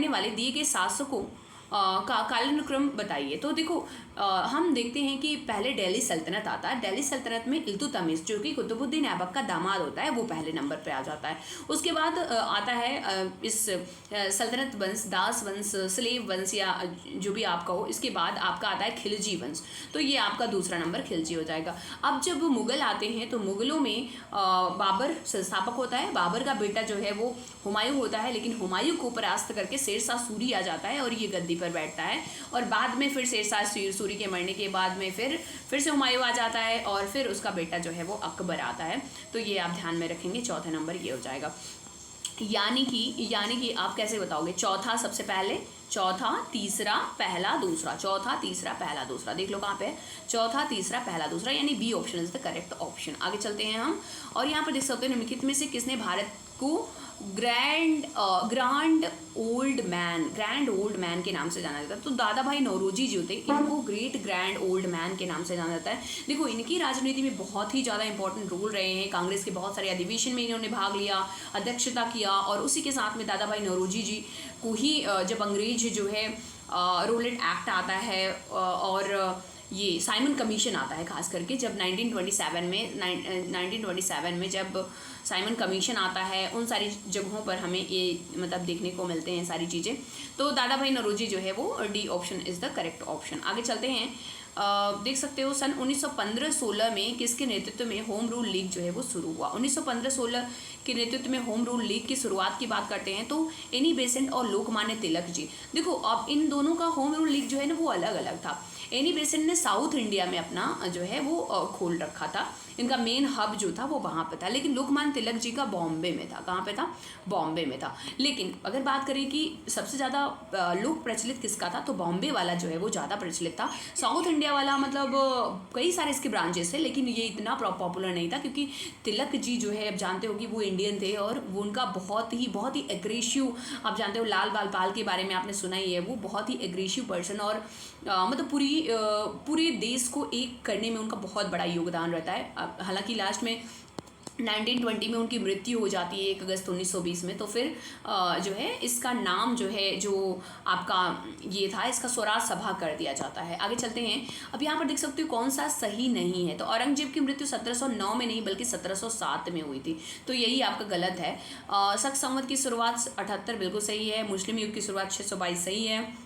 Speaker 1: वाले दिए गए शासकों का कालानुक्रम बताइए। तो देखो हम देखते हैं कि पहले दिल्ली सल्तनत आता है। दिल्ली सल्तनत में इल्तुतमिश जो कि कुतुबुद्दीन ऐबक का दामाद होता है वो पहले नंबर पे आ जाता है। उसके बाद आता है इस सल्तनत वंश, दास वंश, स्लेव वंश या जो भी आप कहो। इसके बाद आपका आता है खिलजी वंश, तो ये आपका दूसरा नंबर खिलजी हो जाएगा। अब जब मुगल आते हैं तो मुगलों में बाबर संस्थापक होता है। बाबर का बेटा जो है वो हुमायूं होता है, लेकिन हुमायूं को परास्त करके शेरशाह सूरी आ जाता है और ये गद्दी पर बैठता है। और बाद में फिर शेरशाह सूरी के मरने के बाद में फिर से हुमायूं आ जाता है और फिर उसका बेटा जो है वो अकबर आता है। तो ये आप ध्यान में रखेंगे। चौथा नंबर ये हो जाएगा। यानी कि आप कैसे बताओगे, चौथा सबसे पहले, चौथा तीसरा पहला दूसरा, चौथा तीसरा पहला दूसरा, देख लो कहाँ पे, चौथा तीसरा पहला दूसरा, यानी B option is the correct option. आगे चलते हैं हम और यहाँ पर देख सकते हैं निम्नलिखित में से किसने भारत को ग्रैंड ओल्ड मैन के नाम से जाना जाता है। तो दादा भाई नौरोजी जी होते हैं, इनको ग्रेट ग्रैंड ओल्ड मैन के नाम से जाना जाता है। देखो इनकी राजनीति में बहुत ही ज़्यादा इंपॉर्टेंट रोल रहे हैं, कांग्रेस के बहुत सारे अधिवेशन में इन्होंने भाग लिया, अध्यक्षता किया, और उसी के साथ में दादा भाई नौरोजी जी को ही जब अंग्रेज जो है रोलेट एक्ट आता है और ये साइमन कमीशन आता है, खास करके जब 1927 में जब साइमन कमीशन आता है, उन सारी जगहों पर हमें ये मतलब देखने को मिलते हैं सारी चीज़ें। तो दादा भाई नौरोजी जो है वो D option is the correct option. आगे चलते हैं। देख सकते हो सन 1915-16 में किसके नेतृत्व में होम रूल लीग जो है वो शुरू हुआ। 1915-16 के नेतृत्व में होम रूल लीग की शुरुआत की बात करते हैं तो एनी बेसेंट और लोकमान्य तिलक जी। देखो अब इन दोनों का होम रूल लीग जो है ना वो अलग अलग था। एनी बेसेंट ने साउथ इंडिया में अपना जो है वो खोल रखा था, इनका मेन हब जो था वो वहाँ पे था, लेकिन लोकमान्य तिलक जी का बॉम्बे में था। कहाँ पे था? बॉम्बे में था। लेकिन अगर बात करें कि सबसे ज़्यादा लोक प्रचलित किसका था, तो बॉम्बे वाला जो है वो ज़्यादा प्रचलित था। साउथ इंडिया वाला मतलब कई सारे इसके ब्रांचेस थे, लेकिन ये इतना पॉपुलर नहीं था, क्योंकि तिलक जी जो है अब जानते हो कि वो इंडियन थे और वो उनका बहुत ही एग्रेसिव, आप जानते हो लाल बाल पाल के बारे में आपने सुना ही है, वो बहुत ही एग्रेसिव पर्सन और मतलब पूरे देश को एक करने में उनका बहुत बड़ा योगदान रहता है। हालांकि लास्ट में 1920 में उनकी मृत्यु हो जाती है 1 अगस्त 1920 में। तो फिर जो है इसका नाम जो है जो आपका ये था, इसका स्वराज सभा कर दिया जाता है। आगे चलते हैं। अब यहाँ पर देख सकते हो कौन सा सही नहीं है, तो औरंगजेब की मृत्यु 1709 में नहीं बल्कि 1707 में हुई थी, तो यही आपका गलत है। शक संवत की शुरुआत 78 बिल्कुल सही है। मुस्लिम युग की शुरुआत 622 सही है।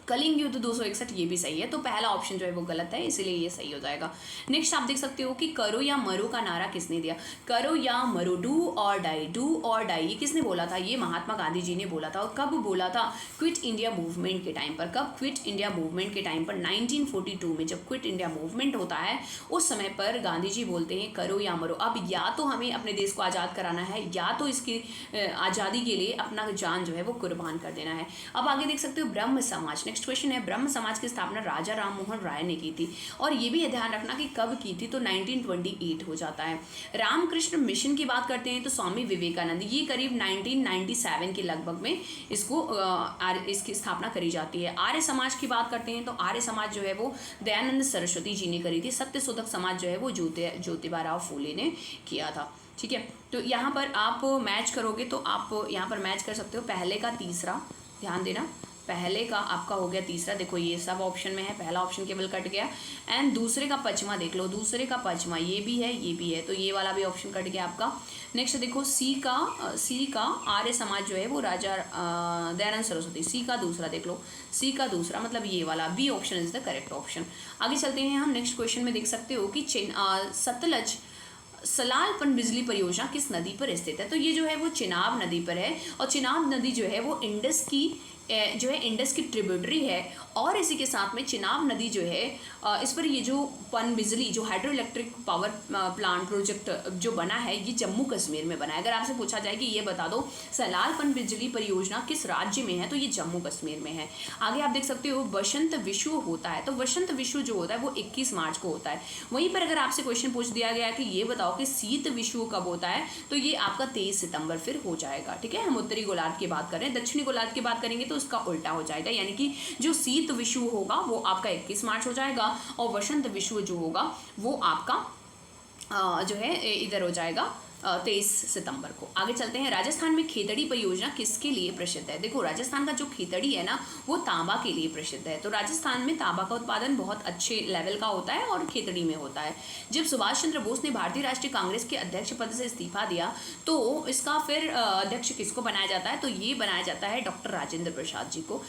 Speaker 1: कलिंग युद्ध 261 ये भी सही है। तो पहला ऑप्शन जो है वो गलत है, इसीलिए ये सही हो जाएगा। नेक्स्ट आप देख सकते हो कि करो या मरो का नारा किसने दिया। करो या मरो, डू और डाई, ये किसने बोला था? ये महात्मा गांधी जी ने बोला था। और कब बोला था? क्विट इंडिया मूवमेंट के टाइम पर। कब? क्विट इंडिया मूवमेंट के टाइम पर 1942 में जब क्विट इंडिया मूवमेंट होता है उस समय पर गांधी जी बोलते हैं करो या मरो। अब या तो हमें अपने देश को आज़ाद कराना है या तो इसकी आज़ादी के लिए अपना जान जो है वो कुर्बान कर देना है। अब आगे देख सकते हो ब्रह्म समाज। नेक्स्ट क्वेश्चन है, ब्रह्म समाज की स्थापना राजा राम मोहन राय ने की थी, और ये भी ध्यान रखना कि कब की थी, तो 1928 हो जाता है। रामकृष्ण मिशन की बात करते हैं तो स्वामी विवेकानंद, ये करीब 1997 के लगभग में इसकी स्थापना करी जाती है। आर्य समाज की बात करते हैं तो आर्य समाज जो है वो दयानंद सरस्वती जी ने करी थी। सत्यशोधक समाज जो है वो ज्योतिबा राव फूले ने किया था। ठीक है, तो यहाँ पर आप मैच करोगे तो आप यहाँ पर मैच कर सकते हो। पहले का तीसरा, ध्यान देना, पहले का आपका हो गया तीसरा, देखो ये सब ऑप्शन में है, पहला ऑप्शन केवल कट गया। एंड दूसरे का पचमा देख लो, दूसरे का पचमा ये भी है, तो ये वाला भी ऑप्शन कट गया आपका। नेक्स्ट देखो सी का आर्य समाज जो है वो राजा दयानंद सरस्वती, सी का दूसरा देख लो, सी का दूसरा मतलब ये वाला B option is the correct option. आगे चलते हैं हम। नेक्स्ट क्वेश्चन में देख सकते हो कि सतलज सलाल पनबिजली परियोजना किस नदी पर स्थित है, तो ये जो है वो चिनाब नदी पर है, और चिनाब नदी जो है वो इंडस की ट्रिब्यूटरी है। और इसी के साथ में चिनाब नदी जो है इस पर ये जो पनबिजली जो hydro electric power plant project जो बना है ये जम्मू कश्मीर में बना है। अगर आपसे पूछा जाए कि ये बता दो सलाल पनबिजली परियोजना किस राज्य में है, तो ये जम्मू कश्मीर में है। आगे आप देख सकते हो वसंत विश्व होता है, तो वसंत विश्व जो होता है वो 21 मार्च को होता है। वहीं पर अगर आपसे क्वेश्चन पूछ दिया गया कि ये बताओ कि शीत विश्व कब होता है, तो ये आपका 23 सितंबर फिर हो जाएगा। ठीक है, हम उत्तरी गोलार्ध की बात कर रहे हैं, दक्षिणी गोलार्ध की बात करेंगे तो उसका उल्टा हो जाएगा, यानी कि जो शीत विश्व होगा वो आपका 21 मार्च हो जाएगा, और वसंत विश्व जो होगा वो आपका जो है इधर हो जाएगा 23 सितंबर को। आगे चलते हैं। राजस्थान में खेतड़ी परियोजना किसके लिए प्रसिद्ध है। देखो राजस्थान का जो खेतड़ी है ना वो तांबा के लिए प्रसिद्ध है। तो राजस्थान में तांबा का उत्पादन बहुत अच्छे लेवल का होता है और खेतड़ी में होता है। जब सुभाष चंद्र बोस ने भारतीय राष्ट्रीय कांग्रेस के अध्यक्ष पद से इस्तीफा दिया तो इसका फिर अध्यक्ष किसको बनाया जाता है, तो ये बनाया जाता है डॉक्टर राजेंद्र प्रसाद जी को।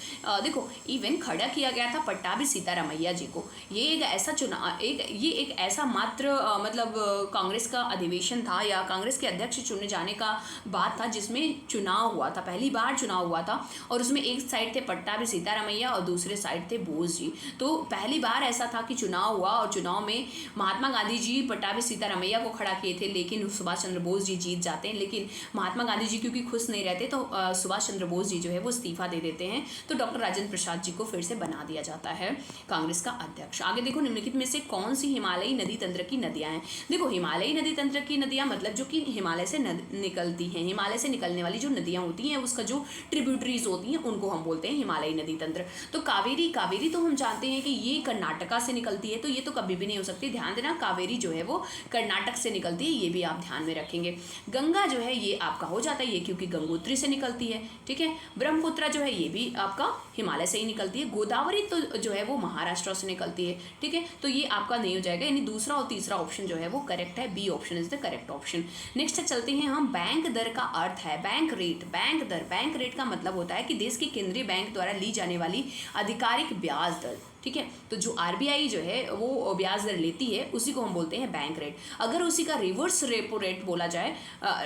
Speaker 1: देखो इवन खड़ा किया गया था पट्टाभी सीतारामैया जी को। ये एक ऐसा चुनाव एक ऐसा मात्र मतलब कांग्रेस का अधिवेशन था या कांग्रेस के अध्यक्ष चुने जाने का बात था जिसमें चुनाव हुआ था, पहली बार चुनाव हुआ था, और उसमें एक साइड थे पट्टाभी सीतारामैया और दूसरे साइड थे बोस जी। तो पहली बार ऐसा था कि चुनाव हुआ और चुनाव में महात्मा गांधी जी पट्टाभी सीतारामैया को खड़ा किए थे, लेकिन सुभाष चंद्र बोस जी जीत जाते हैं। लेकिन महात्मा गांधी जी क्योंकि खुश नहीं रहते तो सुभाष चंद्र बोस जी जो है वो इस्तीफा दे देते हैं, तो डॉक्टर राजेंद्र प्रसाद जी को फिर से बना दिया जाता है कांग्रेस का अध्यक्ष। आगे देखो निम्नलिखित में से कौन सी हिमालयी नदी तंत्र की नदियां हैं। देखो हिमालयी नदी तंत्र की नदियां मतलब जो कि कि हिमालय से निकलती हैं। हिमालय से निकलने वाली जो नदियाँ होती हैं उसका जो ट्रिब्यूटरीज होती हैं उनको हम बोलते हैं हिमालयी नदी तंत्र। तो कावेरी तो हम जानते हैं कि ये कर्नाटका से निकलती है, तो ये तो कभी भी नहीं हो सकती। ध्यान देना, कावेरी जो है वो कर्नाटक से निकलती है, ये भी आप ध्यान में रखेंगे। गंगा जो है ये आपका हो जाता है ये क्योंकि गंगोत्री से निकलती है, ठीक है। ब्रह्मपुत्र जो है ये भी आपका हिमालय से ही निकलती है। गोदावरी तो जो है वो महाराष्ट्र से निकलती है, ठीक है। तो ये आपका नहीं हो जाएगा, यानी दूसरा और तीसरा ऑप्शन जो है वो करेक्ट है, B option is the correct option. Next चलते हैं हम, बैंक दर का अर्थ है बैंक रेट। बैंक दर, बैंक रेट का मतलब होता है कि देश की केंद्रीय बैंक द्वारा ली जाने वाली आधिकारिक ब्याज दर, ठीक है। तो जो आरबीआई जो है वो ब्याज दर लेती है उसी को हम बोलते हैं बैंक रेट। अगर उसी का रिवर्स रेपो रेट बोला जाए,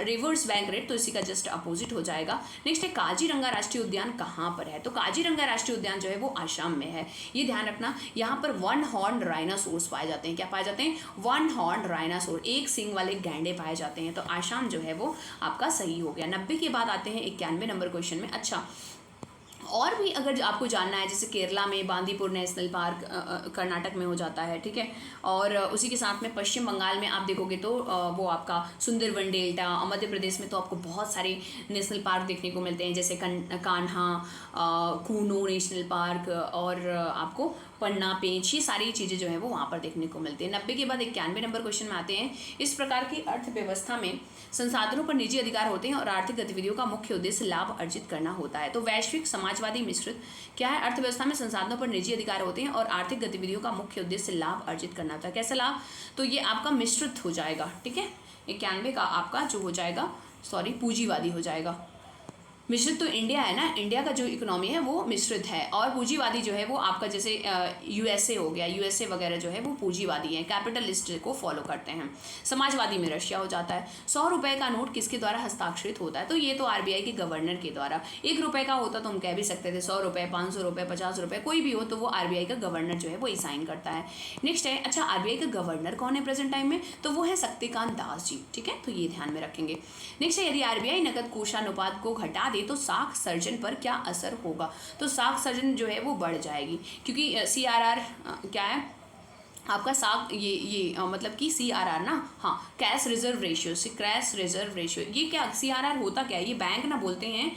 Speaker 1: रिवर्स बैंक रेट, तो इसी का जस्ट अपोजिट हो जाएगा। नेक्स्ट है काजीरंगा राष्ट्रीय उद्यान कहाँ पर है। तो काजीरंगा राष्ट्रीय उद्यान जो है वो आसाम में है। ये ध्यान रखना, यहाँ पर वन हॉर्न राइनासोर्स पाए जाते हैं। क्या पाए जाते हैं? वन हॉर्न राइनासोर, एक सींग वाले गैंडे पाए जाते हैं। तो आसाम जो है वो आपका सही हो गया। 90 के बाद आते हैं 91 नंबर क्वेश्चन में। अच्छा, और भी अगर आपको जानना है, जैसे केरला में बांदीपुर नेशनल पार्क कर्नाटक में हो जाता है, ठीक है। और उसी के साथ में पश्चिम बंगाल में आप देखोगे तो वो आपका सुंदरवन डेल्टा। मध्य प्रदेश में तो आपको बहुत सारे नेशनल पार्क देखने को मिलते हैं, जैसे कान्हा, कूनो नेशनल पार्क और आपको पन्ना, पेंच, ये सारी चीज़ें जो है वो वहाँ पर देखने को मिलती है। 90 के बाद 91 नंबर क्वेश्चन में आते हैं। इस प्रकार की अर्थव्यवस्था में संसाधनों पर निजी अधिकार होते हैं और आर्थिक गतिविधियों का मुख्य उद्देश्य लाभ अर्जित करना होता है। तो वैश्विक समाजवादी मिश्रित क्या है? अर्थव्यवस्था में संसाधनों पर निजी अधिकार होते हैं और आर्थिक गतिविधियों का मुख्य उद्देश्य लाभ अर्जित करना होता है। कैसा लाभ? तो ये आपका मिश्रित हो जाएगा, ठीक है। 91 का आपका जो हो जाएगा, पूंजीवादी हो जाएगा। मिश्रित तो इंडिया है ना, इंडिया का जो इकोनॉमी है वो मिश्रित है, और पूंजीवादी जो है वो आपका जैसे यूएसए हो गया, यूएसए वगैरह जो है वो पूंजीवादी है, कैपिटलिस्ट को फॉलो करते हैं। समाजवादी में रशिया हो जाता है। 100 रुपये का नोट किसके द्वारा हस्ताक्षरित होता है? तो ये तो आरबीआई के गवर्नर के द्वारा। 1 रुपये का होता तो हम कह भी सकते थे 100 रुपये, 500 रुपये, 50 रुपये, कोई भी हो तो वो आरबीआई का गवर्नर जो है वो साइन करता है। नेक्स्ट है, अच्छा आरबीआई का गवर्नर कौन है प्रेजेंट टाइम में? तो वो है शक्तिकांत दास जी, ठीक है। तो ये ध्यान में रखेंगे। नेक्स्ट है, यदि आरबीआई नकद कोषानुपात को घटा दे तो साख सर्जन पर क्या असर होगा? तो साख सर्जन जो है वो बढ़ जाएगी, क्योंकि सीआरआर क्या है आपका साख, ये मतलब कि सीआरआर ना, हाँ, कैश रिजर्व रेशियो से, कैश रिजर्व रेशियो, ये क्या सीआरआर होता क्या है? ये बैंक ना बोलते हैं,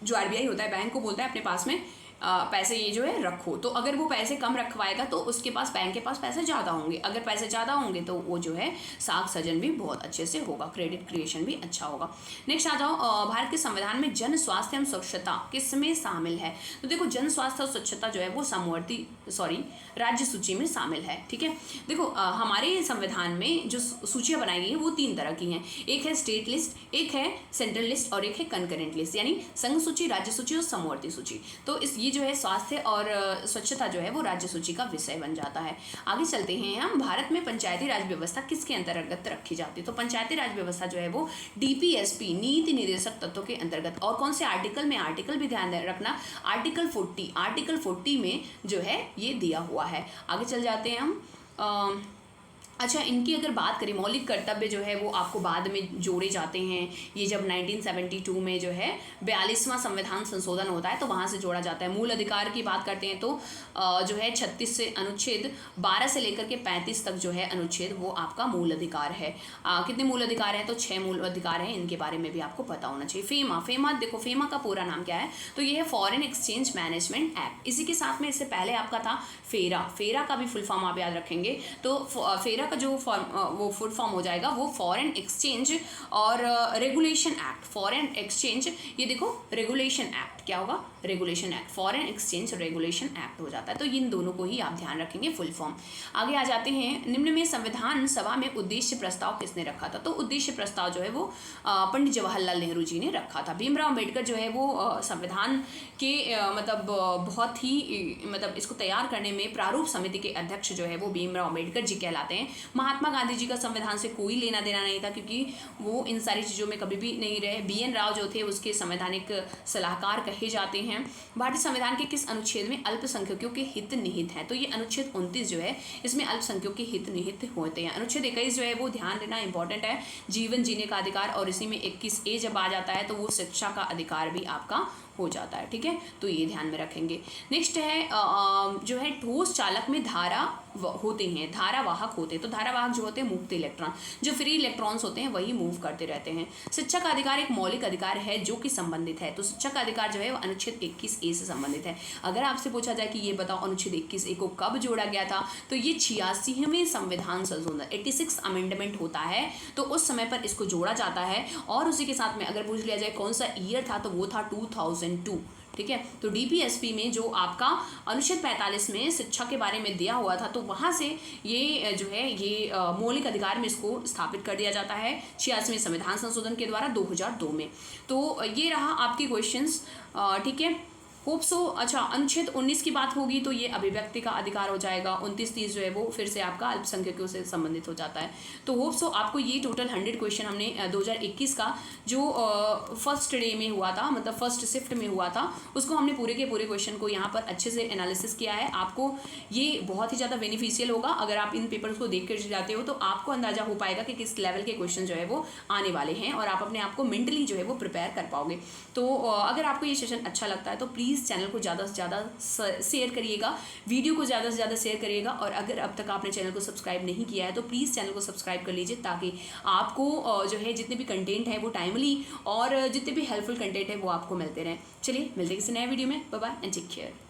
Speaker 1: जो आरबीआई होता है बैंक को बोलता है अपने पास में पैसे ये जो है रखो। तो अगर वो पैसे कम रखवाएगा तो उसके पास, बैंक के पास पैसे ज़्यादा होंगे। अगर पैसे ज़्यादा होंगे तो वो जो है साख सजन भी बहुत अच्छे से होगा, क्रेडिट क्रिएशन भी अच्छा होगा। नेक्स्ट आ जाओ, भारत के संविधान में जन स्वास्थ्य एवं स्वच्छता किसमें शामिल है? तो देखो, जन स्वास्थ्य और स्वच्छता जो है वो राज्य सूची में शामिल है, ठीक है। देखो हमारे संविधान में जो सूचियाँ बनाई गई हैं वो 3 तरह की हैं। एक है स्टेट लिस्ट, एक है सेंट्रल लिस्ट और एक है कंकरेंट लिस्ट, यानी संघ सूची, राज्य सूची और समवर्ती सूची। तो ये जो है स्वास्थ्य और स्वच्छता जो है वो राज्य सूची का विषय बन जाता है। आगे चलते हैं हम, भारत में पंचायती राज व्यवस्था किसके अंतर्गत रखी जाती है? तो पंचायती राज व्यवस्था जो है वो डीपीएसपी, नीति निर्देशक तत्वों के अंतर्गत। और कौन से आर्टिकल में? आर्टिकल भी ध्यान रखना, आर्टिकल 40 में जो है ये दिया हुआ है। आगे चल जाते हैं हम। अच्छा, इनकी अगर बात करें, मौलिक कर्तव्य जो है वो आपको बाद में जोड़े जाते हैं। ये जब 1972 में जो है 42वां संविधान संशोधन होता है तो वहाँ से जोड़ा जाता है। मूल अधिकार की बात करते हैं तो जो है 36 से अनुच्छेद 12 से लेकर के 35 तक जो है अनुच्छेद वो आपका मूल अधिकार है। कितने मूल अधिकार हैं? तो 6 मूल अधिकार हैं, इनके बारे में भी आपको पता होना चाहिए। फेमा देखो, फेमा का पूरा नाम क्या है? तो ये है फॉरेन एक्सचेंज मैनेजमेंट एक्ट। इसी के साथ में इससे पहले आपका था फेरा का भी फुल फॉर्म आप याद रखेंगे। तो फेरा का जो वो फुल फॉर्म हो जाएगा वो फॉरेन एक्सचेंज और रेगुलेशन एक्ट। फॉरेन एक्सचेंज, ये देखो रेगुलेशन एक्ट, क्या होगा? Regulation act, foreign exchange regulation act हो जाता है। तो इन दोनों को ही आप ध्यान रखेंगे, फुल फॉर्म। आगे आ जाते हैं, निम्न में संविधान सभा में उद्देश्य प्रस्ताव किसने रखा था? तो उद्देश्य प्रस्ताव जो है वो पंडित जवाहरलाल नेहरू जी ने रखा था। भीमराव अम्बेडकर जो है वो संविधान के मतलब बहुत ही मतलब इसको तैयार करने में प्रारूप समिति के अध्यक्ष जो है वो भीमराव अम्बेडकर जी कहलाते हैं। महात्मा गांधी जी का संविधान से कोई लेना देना नहीं था, क्योंकि वो इन सारी चीज़ों में कभी भी नहीं रहे। BN राव जो थे उसके संवैधानिक सलाहकार कहे जाते हैं। भारतीय संविधान के किस अनुच्छेद में अल्पसंख्यकों के हित निहित हैं? तो ये अनुच्छेद 29 जो है इसमें अल्पसंख्यकों के हित निहित होते हैं। अनुच्छेद 21 जो है वो ध्यान देना इंपॉर्टेंट है, जीवन जीने का अधिकार, और इसी में 21A जब आ जाता है तो वो शिक्षा का अधिकार भी आपका हो जाता है, ठीक है, तो ये ध्यान में रखेंगे। नेक्स्ट है जो है ठोस चालक में धारा होते हैं, धारावाहक होते हैं। तो धारावाहक जो होते हैं मुक्त इलेक्ट्रॉन, जो फ्री इलेक्ट्रॉन्स होते हैं वही मूव करते रहते हैं। शिक्षा का अधिकार एक मौलिक अधिकार है जो कि संबंधित है। तो शिक्षा का अधिकार जो है वो अनुच्छेद 21A से संबंधित है। अगर आपसे पूछा जाए कि ये बताओ अनुच्छेद 21A को कब जोड़ा गया था, तो ये 86वें संविधान संशोधन 86 अमेंडमेंट होता है, तो उस समय पर इसको जोड़ा जाता है। और उसी के साथ में अगर पूछ लिया जाए कौन सा ईयर था, तो वो था 2002, ठीक है। तो डीपीएसपी में जो आपका अनुच्छेद 45 में शिक्षा के बारे में दिया हुआ था, तो वहाँ से ये जो है ये मौलिक अधिकार में इसको स्थापित कर दिया जाता है 86वें संविधान संशोधन के द्वारा 2002 में। तो ये रहा आपके क्वेश्चंस, ठीक है, होप सो। अच्छा, अनुच्छेद 19 की बात होगी तो ये अभिव्यक्ति का अधिकार हो जाएगा। 29-30 जो है वो फिर से आपका अल्पसंख्यकों से संबंधित हो जाता है। तो होप सो आपको ये टोटल 100 क्वेश्चन हमने 2021 का जो फर्स्ट डे में हुआ था, मतलब फर्स्ट शिफ्ट में हुआ था, उसको हमने पूरे के पूरे क्वेश्चन को यहाँ पर अच्छे से एनालिसिस किया है। आपको ये बहुत ही ज़्यादा बेनिफिशियल होगा। अगर आप इन पेपर्स को देख कर जाते हो तो आपको अंदाजा हो पाएगा कि किस लेवल के क्वेश्चन जो है वो आने वाले हैं और आप अपने आप को मेंटली जो है वो प्रिपेयर कर पाओगे। तो अगर आपको ये सेशन अच्छा लगता है तो प्लीज़ चैनल को ज़्यादा से ज़्यादा शेयर करिएगा, वीडियो को ज़्यादा से ज़्यादा शेयर करिएगा। और अगर अब तक आपने चैनल को सब्सक्राइब नहीं किया है तो प्लीज़ चैनल को सब्सक्राइब कर लीजिए, ताकि आपको जो है जितने भी कंटेंट है वो टाइमली और जितने भी हेल्पफुल कंटेंट है वो आपको मिलते रहें। चलिए मिलते हैं किसी नए वीडियो में। Bye bye and take care.